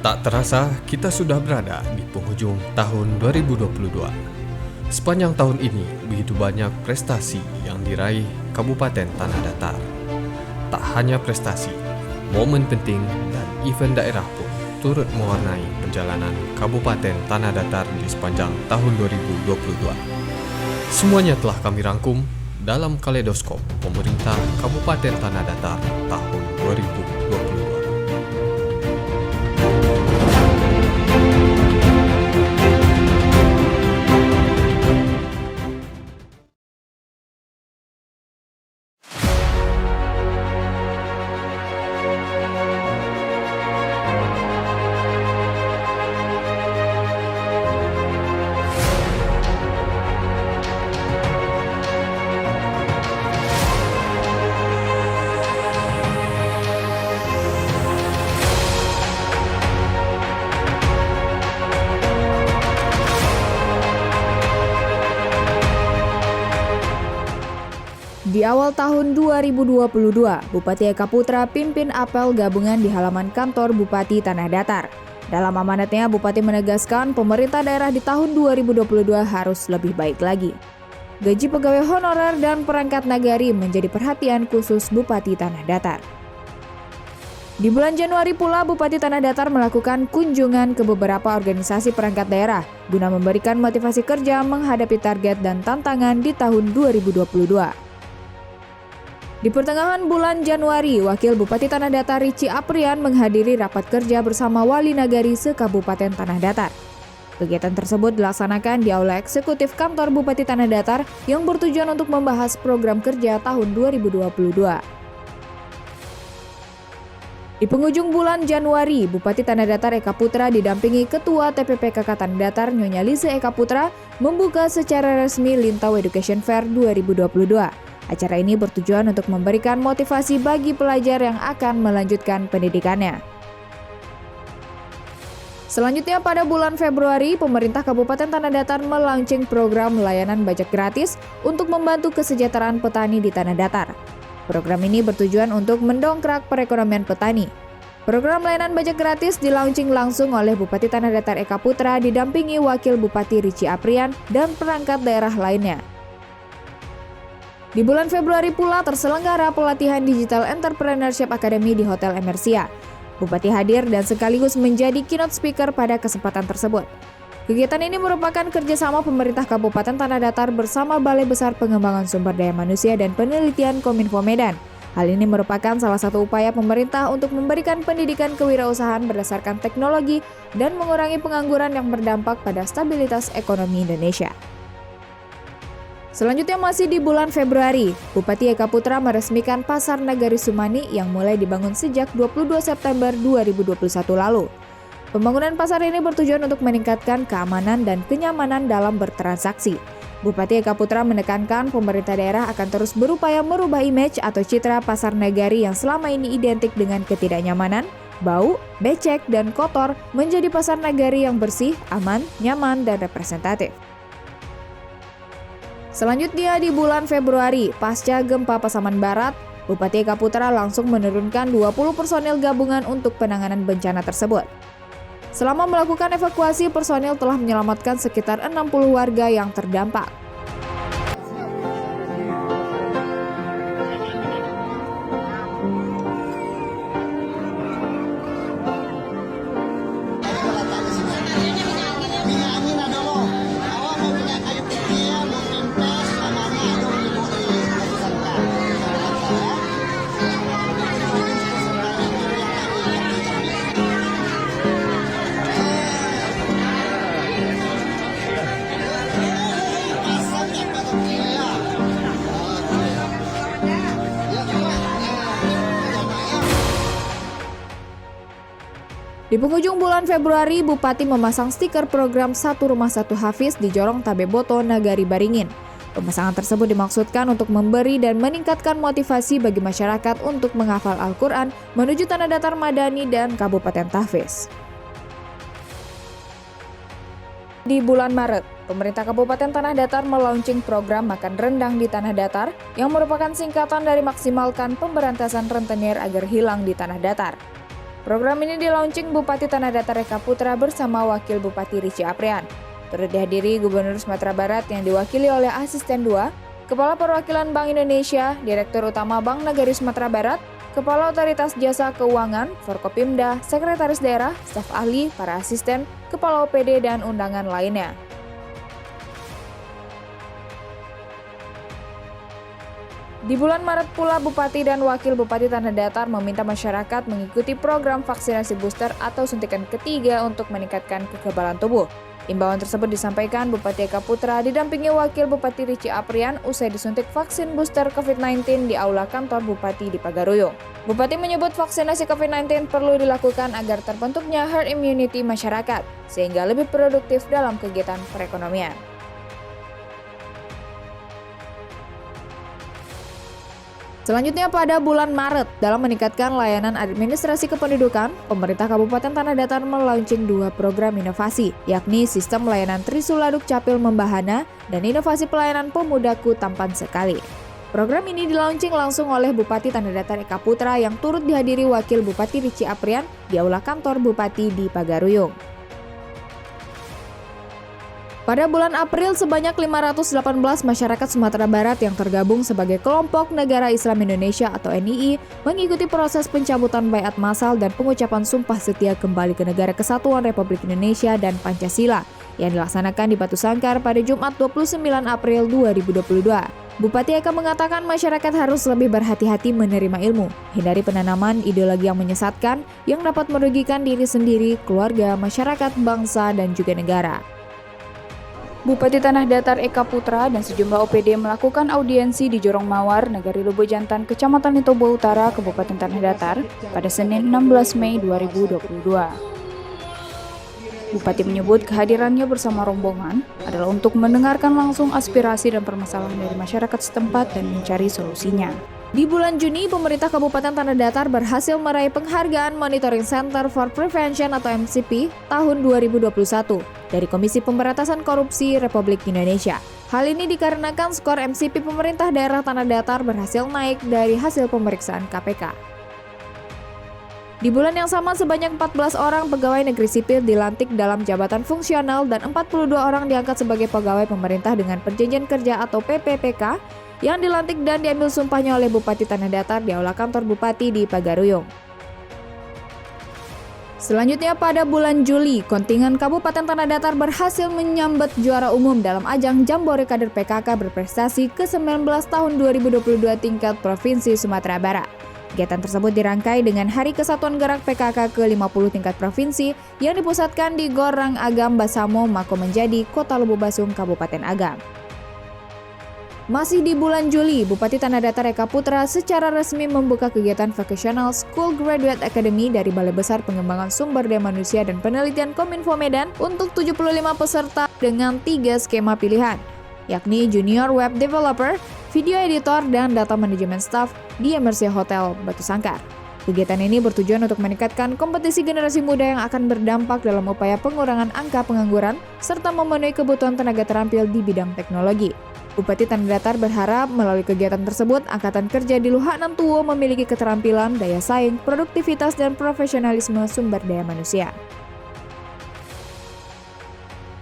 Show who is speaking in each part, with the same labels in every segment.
Speaker 1: Tak terasa, kita sudah berada di penghujung tahun 2022. Sepanjang tahun ini, begitu banyak prestasi yang diraih Kabupaten Tanah Datar. Tak hanya prestasi, momen penting dan event daerah pun turut mewarnai perjalanan Kabupaten Tanah Datar di sepanjang tahun 2022. Semuanya telah kami rangkum dalam kaleidoskop Pemerintah Kabupaten Tanah Datar tahun 2022.
Speaker 2: Di awal tahun 2022, Bupati Eka Putra pimpin apel gabungan di halaman kantor Bupati Tanah Datar. Dalam amanatnya, Bupati menegaskan pemerintah daerah di tahun 2022 harus lebih baik lagi. Gaji pegawai honorer dan perangkat nagari menjadi perhatian khusus Bupati Tanah Datar. Di bulan Januari pula, Bupati Tanah Datar melakukan kunjungan ke beberapa organisasi perangkat daerah guna memberikan motivasi kerja menghadapi target dan tantangan di tahun 2022. Di pertengahan bulan Januari, Wakil Bupati Tanah Datar Rici Aprian menghadiri rapat kerja bersama Wali Nagari se-Kabupaten Tanah Datar. Kegiatan tersebut dilaksanakan di Aula Eksekutif Kantor Bupati Tanah Datar yang bertujuan untuk membahas program kerja tahun 2022. Di penghujung bulan Januari, Bupati Tanah Datar Eka Putra didampingi Ketua TPPKK Tanah Datar Nyonya Lise Eka Putra membuka secara resmi Lintau Education Fair 2022. Acara ini bertujuan untuk memberikan motivasi bagi pelajar yang akan melanjutkan pendidikannya. Selanjutnya pada bulan Februari, pemerintah Kabupaten Tanah Datar melaunching program layanan bajak gratis untuk membantu kesejahteraan petani di Tanah Datar. Program ini bertujuan untuk mendongkrak perekonomian petani. Program layanan bajak gratis dilaunching langsung oleh Bupati Tanah Datar Eka Putra didampingi Wakil Bupati Rici Aprian dan perangkat daerah lainnya. Di bulan Februari pula terselenggara pelatihan Digital Entrepreneurship Academy di Hotel Emersia. Bupati hadir dan sekaligus menjadi keynote speaker pada kesempatan tersebut. Kegiatan ini merupakan kerjasama pemerintah Kabupaten Tanah Datar bersama Balai Besar Pengembangan Sumber Daya Manusia dan Penelitian Kominfo Medan. Hal ini merupakan salah satu upaya pemerintah untuk memberikan pendidikan kewirausahaan berdasarkan teknologi dan mengurangi pengangguran yang berdampak pada stabilitas ekonomi Indonesia. Selanjutnya masih di bulan Februari, Bupati Eka Putra meresmikan Pasar Nagari Sumani yang mulai dibangun sejak 22 September 2021 lalu. Pembangunan pasar ini bertujuan untuk meningkatkan keamanan dan kenyamanan dalam bertransaksi. Bupati Eka Putra menekankan pemerintah daerah akan terus berupaya merubah image atau citra pasar nagari yang selama ini identik dengan ketidaknyamanan, bau, becek, dan kotor menjadi pasar nagari yang bersih, aman, nyaman, dan representatif. Selanjutnya di bulan Februari, pasca gempa Pasaman Barat, Bupati Eka Putra langsung menurunkan 20 personil gabungan untuk penanganan bencana tersebut. Selama melakukan evakuasi, personil telah menyelamatkan sekitar 60 warga yang terdampak. Di penghujung bulan Februari, Bupati memasang stiker program Satu Rumah Satu Hafiz di Jorong Tabeboto, Nagari Baringin. Pemasangan tersebut dimaksudkan untuk memberi dan meningkatkan motivasi bagi masyarakat untuk menghafal Al-Quran menuju Tanah Datar Madani dan Kabupaten Tahfiz. Di bulan Maret, pemerintah Kabupaten Tanah Datar melaunching program Makan Rendang di Tanah Datar yang merupakan singkatan dari Maksimalkan Pemberantasan Rentenir Agar Hilang di Tanah Datar. Program ini di-launching Bupati Tanah Datar Eka Putra bersama Wakil Bupati Rici Aprian. Turut dihadiri Gubernur Sumatera Barat yang diwakili oleh Asisten 2, Kepala Perwakilan Bank Indonesia, Direktur Utama Bank Nagari Sumatera Barat, Kepala Otoritas Jasa Keuangan, Forkopimda, Sekretaris Daerah, staf ahli, para asisten, Kepala OPD, dan undangan lainnya. Di bulan Maret pula, Bupati dan Wakil Bupati Tanah Datar meminta masyarakat mengikuti program vaksinasi booster atau suntikan ketiga untuk meningkatkan kekebalan tubuh. Imbauan tersebut disampaikan Bupati Eka Putra didampingi Wakil Bupati Rici Aprian usai disuntik vaksin booster COVID-19 di Aula Kantor Bupati di Pagaruyung. Bupati menyebut vaksinasi COVID-19 perlu dilakukan agar terbentuknya herd immunity masyarakat, sehingga lebih produktif dalam kegiatan perekonomian. Selanjutnya pada bulan Maret, dalam meningkatkan layanan administrasi kependudukan, pemerintah Kabupaten Tanah Datar melaunching 2 program inovasi, yakni Sistem Layanan Trisula Dukcapil Membahana dan Inovasi Pelayanan Pemudaku Tampan Sekali. Program ini dilaunching langsung oleh Bupati Tanah Datar Eka Putra yang turut dihadiri Wakil Bupati Rici Aprian di Aula Kantor Bupati di Pagaruyung. Pada bulan April, sebanyak 518 masyarakat Sumatera Barat yang tergabung sebagai Kelompok Negara Islam Indonesia atau NII mengikuti proses pencabutan baiat massal dan pengucapan sumpah setia kembali ke Negara Kesatuan Republik Indonesia dan Pancasila yang dilaksanakan di Batu Sangkar pada Jumat 29 April 2022. Bupati Eka mengatakan masyarakat harus lebih berhati-hati menerima ilmu, hindari penanaman ideologi yang menyesatkan yang dapat merugikan diri sendiri, keluarga, masyarakat, bangsa, dan juga negara. Bupati Tanah Datar Eka Putra dan sejumlah OPD melakukan audiensi di Jorong Mawar, Negari Lubu Jantan, Kecamatan Litobo Utara, Kabupaten Tanah Datar pada Senin 16 Mei 2022. Bupati menyebut kehadirannya bersama rombongan adalah untuk mendengarkan langsung aspirasi dan permasalahan dari masyarakat setempat dan mencari solusinya. Di bulan Juni, pemerintah Kabupaten Tanah Datar berhasil meraih penghargaan Monitoring Center for Prevention atau MCP tahun 2021 dari Komisi Pemberantasan Korupsi Republik Indonesia. Hal ini dikarenakan skor MCP pemerintah daerah Tanah Datar berhasil naik dari hasil pemeriksaan KPK. Di bulan yang sama, sebanyak 14 orang pegawai negeri sipil dilantik dalam jabatan fungsional dan 42 orang diangkat sebagai pegawai pemerintah dengan perjanjian kerja atau PPPK yang dilantik dan diambil sumpahnya oleh Bupati Tanah Datar di Aula Kantor Bupati di Pagaruyung. Selanjutnya pada bulan Juli, kontingen Kabupaten Tanah Datar berhasil menyambat juara umum dalam ajang Jambore Kader PKK berprestasi ke-19 tahun 2022 tingkat Provinsi Sumatera Barat. Kegiatan tersebut dirangkai dengan Hari Kesatuan Gerak PKK ke-50 tingkat provinsi yang dipusatkan di Gor Rang Agam Basamo, Mako Menjadi, Kota Lubu Basung, Kabupaten Agam. Masih di bulan Juli, Bupati Tanah Datar Eka Putra secara resmi membuka kegiatan Vocational School Graduate Academy dari Balai Besar Pengembangan Sumber Daya Manusia dan Penelitian Kominfo Medan untuk 75 peserta dengan 3 skema pilihan, yakni Junior Web Developer, Video Editor, dan Data Management Staff di MRC Hotel Batu Sangkar. Kegiatan ini bertujuan untuk meningkatkan kompetisi generasi muda yang akan berdampak dalam upaya pengurangan angka pengangguran serta memenuhi kebutuhan tenaga terampil di bidang teknologi. Bupati Tanah Datar berharap melalui kegiatan tersebut, Angkatan Kerja di Luhak Nantuo memiliki keterampilan, daya saing, produktivitas, dan profesionalisme sumber daya manusia.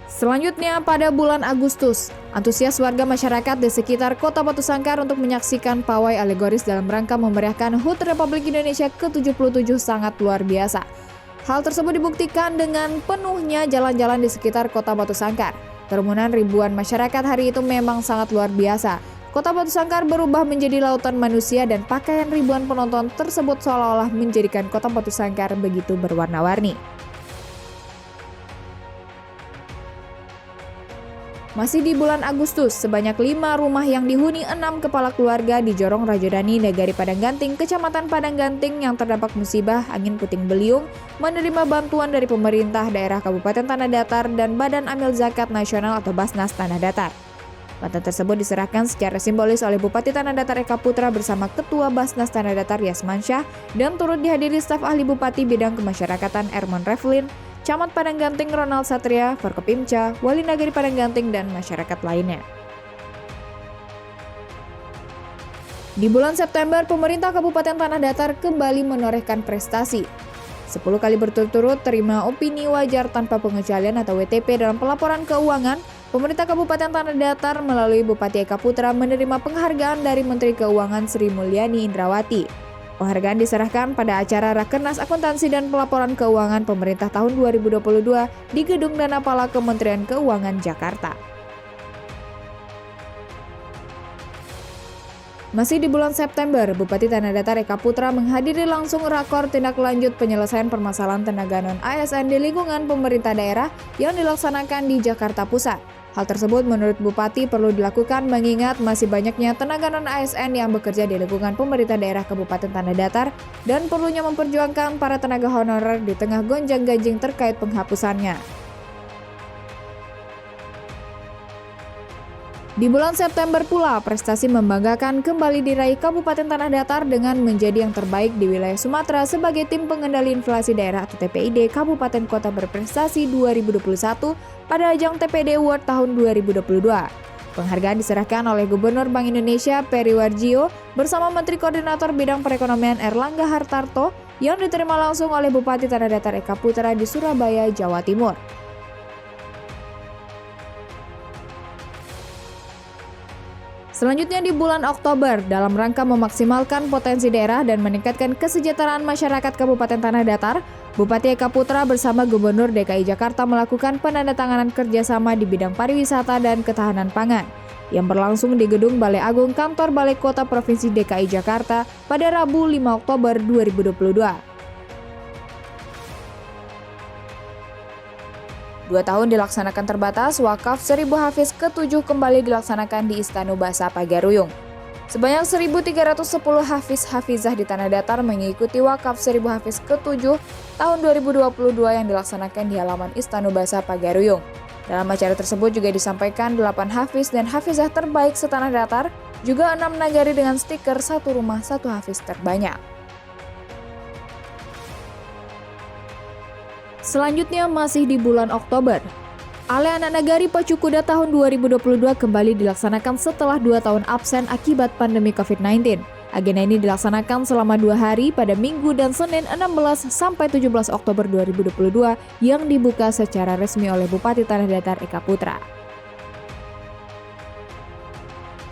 Speaker 2: Selanjutnya pada bulan Agustus, antusias warga masyarakat di sekitar Kota Batu Sangkar untuk menyaksikan pawai alegoris dalam rangka memeriahkan HUT Republik Indonesia ke-77 sangat luar biasa. Hal tersebut dibuktikan dengan penuhnya jalan-jalan di sekitar Kota Batu Sangkar. Kerumunan ribuan masyarakat hari itu memang sangat luar biasa. Kota Batu Sangkar berubah menjadi lautan manusia dan pakaian ribuan penonton tersebut seolah-olah menjadikan Kota Batu Sangkar begitu berwarna-warni. Masih di bulan Agustus, sebanyak 5 rumah yang dihuni 6 kepala keluarga di Jorong Rajodani, Negari Padangganting, Kecamatan Padangganting yang terdampak musibah angin puting beliung menerima bantuan dari pemerintah daerah Kabupaten Tanah Datar dan Badan Amil Zakat Nasional atau Basnas Tanah Datar. Bantuan tersebut diserahkan secara simbolis oleh Bupati Tanah Datar Eka Putra bersama Ketua Basnas Tanah Datar Yasman Syah dan turut dihadiri staf ahli Bupati Bidang Kemasyarakatan Ermon Revlin, Camat Padangganting Ronald Satria, Forkopimca, Wali Nagari Padangganting, dan masyarakat lainnya. Di bulan September, pemerintah Kabupaten Tanah Datar kembali menorehkan prestasi. 10 kali berturut-turut terima opini wajar tanpa pengecualian atau WTP dalam pelaporan keuangan, pemerintah Kabupaten Tanah Datar melalui Bupati Eka Putra menerima penghargaan dari Menteri Keuangan Sri Mulyani Indrawati. Penghargaan diserahkan pada acara Rakernas Akuntansi dan Pelaporan Keuangan Pemerintah tahun 2022 di Gedung Danapala Kementerian Keuangan Jakarta. Masih di bulan September, Bupati Tanah Datar Eka Putra menghadiri langsung rakor tindak lanjut penyelesaian permasalahan tenaga non-ASN di lingkungan pemerintah daerah yang dilaksanakan di Jakarta Pusat. Hal tersebut menurut Bupati perlu dilakukan mengingat masih banyaknya tenaga non-ASN yang bekerja di lingkungan pemerintah daerah Kabupaten Tanah Datar dan perlunya memperjuangkan para tenaga honorer di tengah gonjang-ganjing terkait penghapusannya. Di bulan September pula, prestasi membanggakan kembali diraih Kabupaten Tanah Datar dengan menjadi yang terbaik di wilayah Sumatera sebagai Tim Pengendali Inflasi Daerah atau TPID Kabupaten Kota Berprestasi 2021 pada ajang TPD Award tahun 2022. Penghargaan diserahkan oleh Gubernur Bank Indonesia Peri Warjio bersama Menteri Koordinator Bidang Perekonomian Erlangga Hartarto yang diterima langsung oleh Bupati Tanah Datar Eka Putra di Surabaya, Jawa Timur. Selanjutnya di bulan Oktober, dalam rangka memaksimalkan potensi daerah dan meningkatkan kesejahteraan masyarakat Kabupaten Tanah Datar, Bupati Eka Putra bersama Gubernur DKI Jakarta melakukan penandatanganan kerjasama di bidang pariwisata dan ketahanan pangan, yang berlangsung di Gedung Balai Agung Kantor Balai Kota Provinsi DKI Jakarta pada Rabu 5 Oktober 2022. 2 tahun dilaksanakan terbatas, wakaf 1000 Hafiz ke-7 kembali dilaksanakan di Istana Bahasa Pagaruyung. Sebanyak 1.310 Hafiz-Hafizah di Tanah Datar mengikuti wakaf 1000 Hafiz ke-7 tahun 2022 yang dilaksanakan di halaman Istana Bahasa Pagaruyung. Dalam acara tersebut juga disampaikan 8 Hafiz dan Hafizah terbaik setanah datar, juga 6 nagari dengan stiker satu rumah satu Hafiz terbanyak. Selanjutnya masih di bulan Oktober, Ale Anak Nagari Pacu Kuda tahun 2022 kembali dilaksanakan setelah 2 tahun absen akibat pandemi COVID-19. Agenda ini dilaksanakan selama 2 hari pada Minggu dan Senin 16 sampai 17 Oktober 2022 yang dibuka secara resmi oleh Bupati Tanah Datar Eka Putra.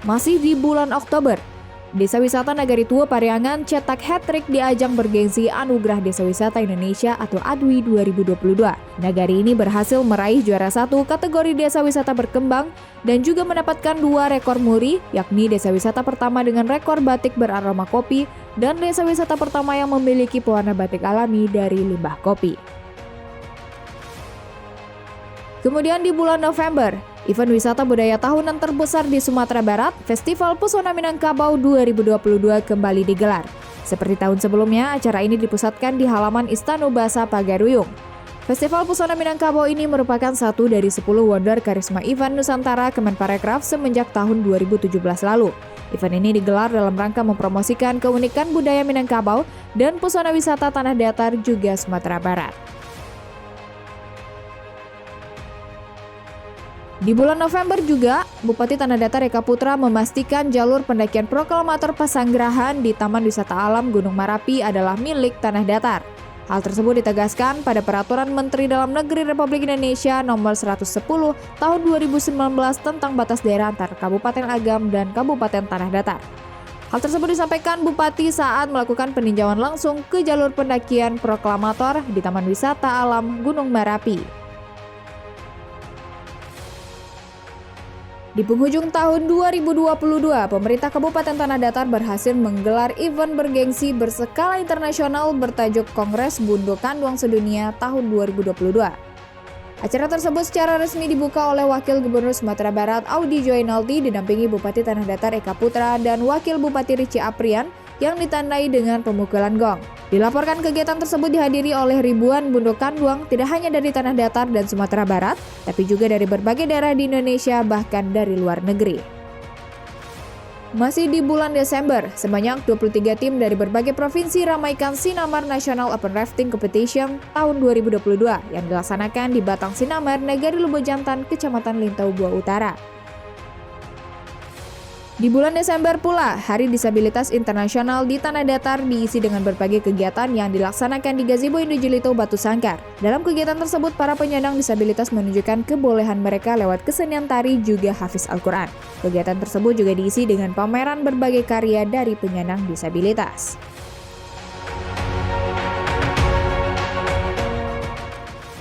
Speaker 2: Masih di bulan Oktober, Desa Wisata Nagari Tua Pariangan cetak hat-trick di ajang bergengsi Anugerah Desa Wisata Indonesia atau ADWI 2022. Nagari ini berhasil meraih juara 1 kategori Desa Wisata Berkembang dan juga mendapatkan 2 rekor muri, yakni Desa Wisata pertama dengan rekor batik beraroma kopi dan Desa Wisata pertama yang memiliki pewarna batik alami dari limbah kopi. Kemudian di bulan November, event wisata budaya tahunan terbesar di Sumatera Barat, Festival Pesona Minangkabau 2022 kembali digelar. Seperti tahun sebelumnya, acara ini dipusatkan di halaman Istana Bahasa Pagaruyung. Festival Pesona Minangkabau ini merupakan satu dari 10 wonder karisma event Nusantara Kemenparekraf semenjak tahun 2017 lalu. Event ini digelar dalam rangka mempromosikan keunikan budaya Minangkabau dan pesona wisata Tanah Datar juga Sumatera Barat. Di bulan November juga, Bupati Tanah Datar Eka Putra memastikan jalur pendakian proklamator Pasanggerahan di Taman Wisata Alam Gunung Merapi adalah milik Tanah Datar. Hal tersebut ditegaskan pada Peraturan Menteri Dalam Negeri Republik Indonesia Nomor 110 Tahun 2019 tentang batas daerah antar Kabupaten Agam dan Kabupaten Tanah Datar. Hal tersebut disampaikan Bupati saat melakukan peninjauan langsung ke jalur pendakian proklamator di Taman Wisata Alam Gunung Merapi. Di penghujung tahun 2022, pemerintah Kabupaten Tanah Datar berhasil menggelar event bergengsi berskala internasional bertajuk Kongres Bundo Kanduang Sedunia tahun 2022. Acara tersebut secara resmi dibuka oleh Wakil Gubernur Sumatera Barat Audi Joinaldi didampingi Bupati Tanah Datar Eka Putra dan Wakil Bupati Rici Aprian yang ditandai dengan pemukulan gong. Dilaporkan kegiatan tersebut dihadiri oleh ribuan bundo kanduang tidak hanya dari Tanah Datar dan Sumatera Barat, tapi juga dari berbagai daerah di Indonesia bahkan dari luar negeri. Masih di bulan Desember, sebanyak 23 tim dari berbagai provinsi ramaikan Sinamar National Open Rafting Competition tahun 2022 yang dilaksanakan di Batang Sinamar, Nagari Lubojantan, Kecamatan Lintau Bua Utara. Di bulan Desember pula, Hari Disabilitas Internasional di Tanah Datar diisi dengan berbagai kegiatan yang dilaksanakan di Gazebo Indojilito Batu Sangkar. Dalam kegiatan tersebut, para penyandang disabilitas menunjukkan kebolehan mereka lewat kesenian tari juga hafiz Al-Quran. Kegiatan tersebut juga diisi dengan pameran berbagai karya dari penyandang disabilitas.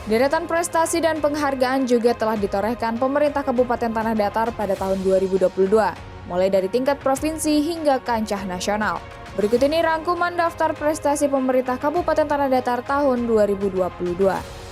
Speaker 2: Deretan prestasi dan penghargaan juga telah ditorehkan pemerintah Kabupaten Tanah Datar pada tahun 2022. Mulai dari tingkat provinsi hingga kancah nasional. Berikut ini rangkuman daftar prestasi pemerintah Kabupaten Tanah Datar tahun 2022.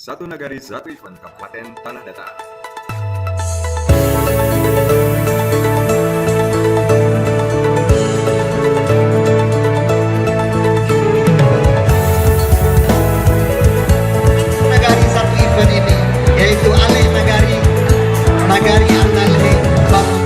Speaker 3: Satu Nagari Satu Event Kabupaten Tanah Datar.
Speaker 4: Nagari satu event ini yaitu Ale Nagari Arnalhe Bapu.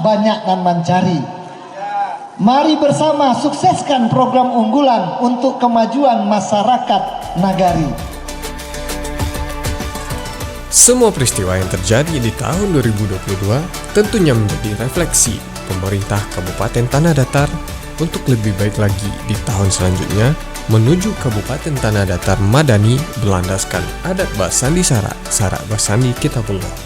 Speaker 4: banyak nan mencari. Mari bersama sukseskan program unggulan untuk kemajuan masyarakat Nagari.
Speaker 1: Semua peristiwa yang terjadi di tahun 2022 tentunya menjadi refleksi pemerintah Kabupaten Tanah Datar untuk lebih baik lagi di tahun selanjutnya menuju Kabupaten Tanah Datar Madani berlandaskan adat Basandi Sara, Sara Basandi Kitabullah.